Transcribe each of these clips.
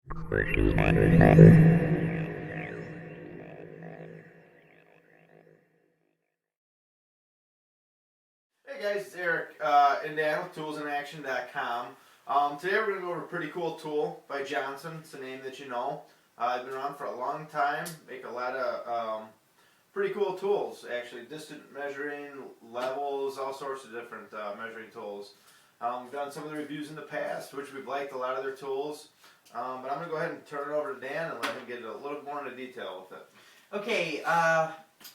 Hey guys, it's Eric, and Dan with toolsinaction.com. Today we're going to go over a pretty cool tool by Johnson. It's a name that you know. I've been around for a long time, make a lot of pretty cool tools, actually. Distant measuring, levels, all sorts of different measuring tools. We've done some of the reviews in the past, which we've liked a lot of their tools. But I'm going to go ahead and turn it over to Dan and let him get a little more into detail with it. Okay,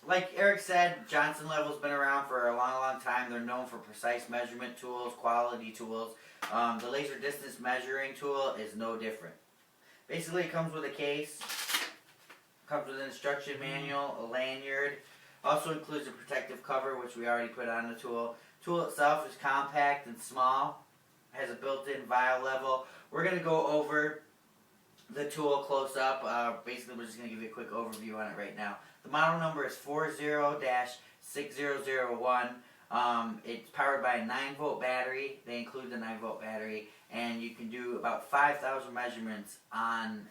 like Eric said, Johnson Level's been around for a long time. They're known for precise measurement tools, quality tools. The laser distance measuring tool is no different. Basically, it comes with a case, comes with an instruction manual, a lanyard. Also includes a protective cover, which we already put on the tool. Tool itself is compact and small, has a built-in vial level. We're going to go over the tool close up. Basically, we're just going to give you a quick overview on it right now. The model number is 40-6001. It's powered by a 9-volt battery. They include the 9-volt battery, and you can do about 5,000 measurements on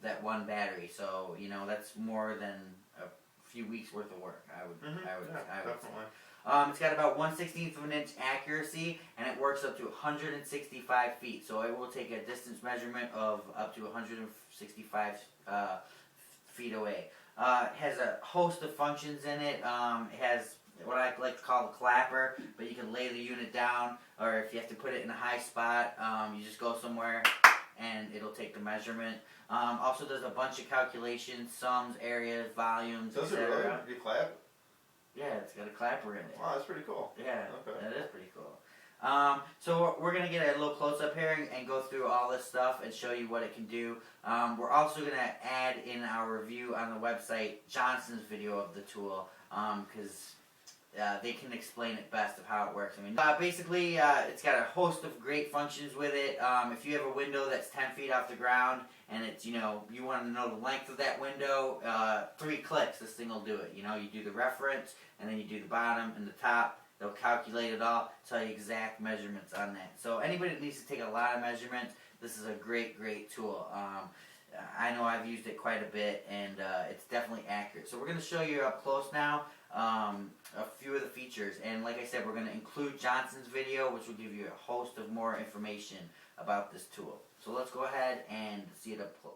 that one battery. So that's more than a few weeks worth of work. I would say. It's got about 1/16 of an inch accuracy, and it works up to 165 feet. So it will take a distance measurement of up to 165 feet away. It has a host of functions in it. It has what I like to call a clapper, but you can lay the unit down, or if you have to put it in a high spot, you just go somewhere and it'll take the measurement. Also does a bunch of calculations, sums, areas, volumes, Does it really? Do you clap? Yeah, it's got a clapper in it. Wow, that's pretty cool. Yeah, okay. That is pretty cool. So we're going to get a little close up here and go through all this stuff and show you what it can do. We're also going to add in our review on the website Johnson's video of the tool, because they can explain it best of how it works. I mean, basically, it's got a host of great functions with it. If you have a window that's 10 feet off the ground and it's, you want to know the length of that window, 3 clicks, this thing will do it. You do the reference, and then you do the bottom and the top. They'll calculate it all, tell you exact measurements on that. So anybody that needs to take a lot of measurements, this is a great tool. I know I've used it quite a bit, and it's definitely accurate. So we're going to show you up close now a few of the features. And like I said, we're going to include Johnson's video, which will give you a host of more information about this tool. So let's go ahead and see it up close.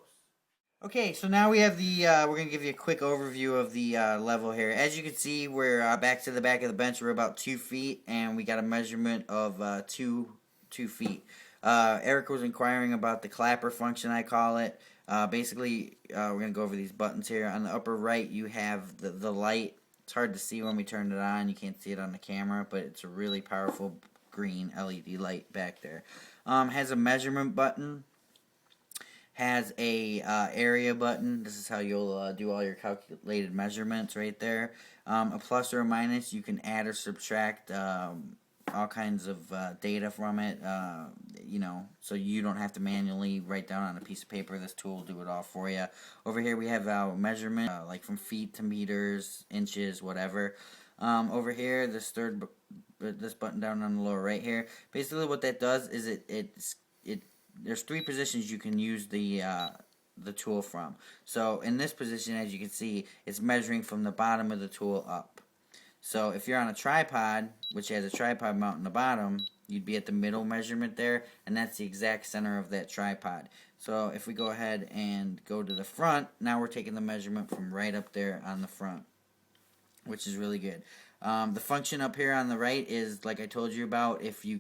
Okay, so now we have the, we're going to give you a quick overview of the level here. As you can see, we're back to the back of the bench. We're about 2 feet, and we got a measurement of 2 feet. Eric was inquiring about the clapper function, I call it. Basically, we're going to go over these buttons here. On the upper right, you have the light. It's hard to see when we turn it on. You can't see it on the camera, but it's a really powerful green LED light back there. Has a measurement button. Has a area button. This is how you'll do all your calculated measurements right there. A plus or a minus. You can add or subtract all kinds of data from it. So you don't have to manually write down on a piece of paper. This tool will do it all for you. Over here we have our measurement, like from feet to meters, inches, whatever. Over here, this button down on the lower right here. Basically, what that does is there's 3 positions you can use the tool from. So in this position, as you can see, it's measuring from the bottom of the tool up. So if you're on a tripod, which has a tripod mount in the bottom, you'd be at the middle measurement there, and that's the exact center of that tripod. So if we go ahead and go to the front, now we're taking the measurement from right up there on the front, which is really good. The function up here on the right is, like I told you about, if you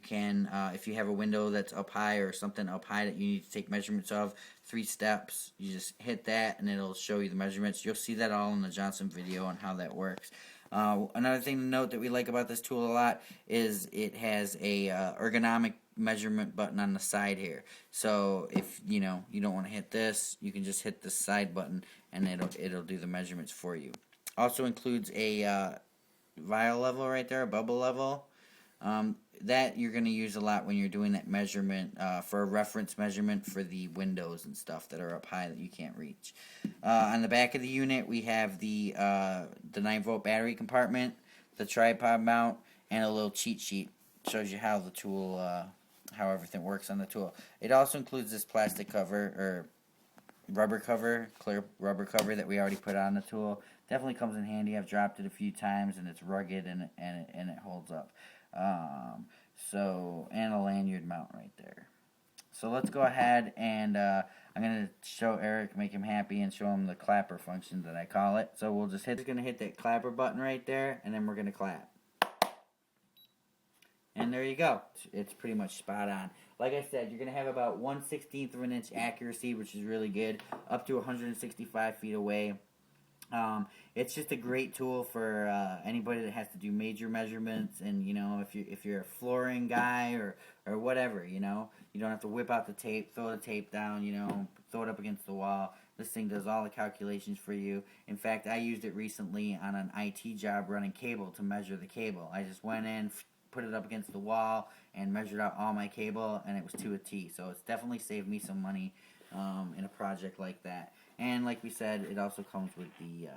have a window that's up high or something up high that you need to take measurements of, 3 steps, you just hit that and it'll show you the measurements. You'll see that all in the Johnson video on how that works. Another thing to note that we like about this tool a lot is it has a ergonomic measurement button on the side here. So if you don't want to hit this, you can just hit the side button and it'll do the measurements for you. Also includes a vial level right there, a bubble level. That you're going to use a lot when you're doing that measurement for a reference measurement for the windows and stuff that are up high that you can't reach. On the back of the unit, we have the 9-volt battery compartment, the tripod mount, and a little cheat sheet. Shows you how the tool how everything works on the tool. It also includes this plastic cover or rubber cover, clear rubber cover that we already put on the tool. Definitely comes in handy. I've dropped it a few times and it's rugged and it holds up. And a lanyard mount right there. So let's go ahead and I'm going to show Eric, make him happy, and show him the clapper function that I call it. So we'll just hit that clapper button right there, and then we're going to clap. And there you go. It's pretty much spot on. Like I said, you're going to have about 1/16 of an inch accuracy, which is really good, up to 165 feet away. It's just a great tool for anybody that has to do major measurements, and if you're a flooring guy or whatever, you don't have to whip out the tape, throw the tape down, throw it up against the wall. This thing does all the calculations for you. In fact, I used it recently on an IT job running cable to measure the cable. I just went in, put it up against the wall, and measured out all my cable, and it was to a T. So it's definitely saved me some money in a project like that. And like we said, it also comes with the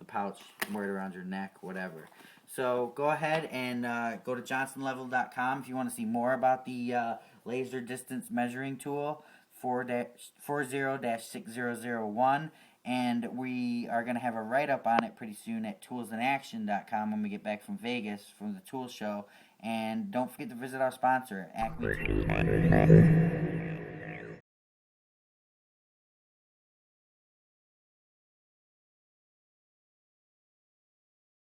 pouch, wear it around your neck, whatever. So go ahead and go to johnsonlevel.com if you want to see more about the laser distance measuring tool 40-6001. And we are going to have a write-up on it pretty soon at toolsinaction.com when we get back from Vegas from the tool show. And don't forget to visit our sponsor, Acme Tools.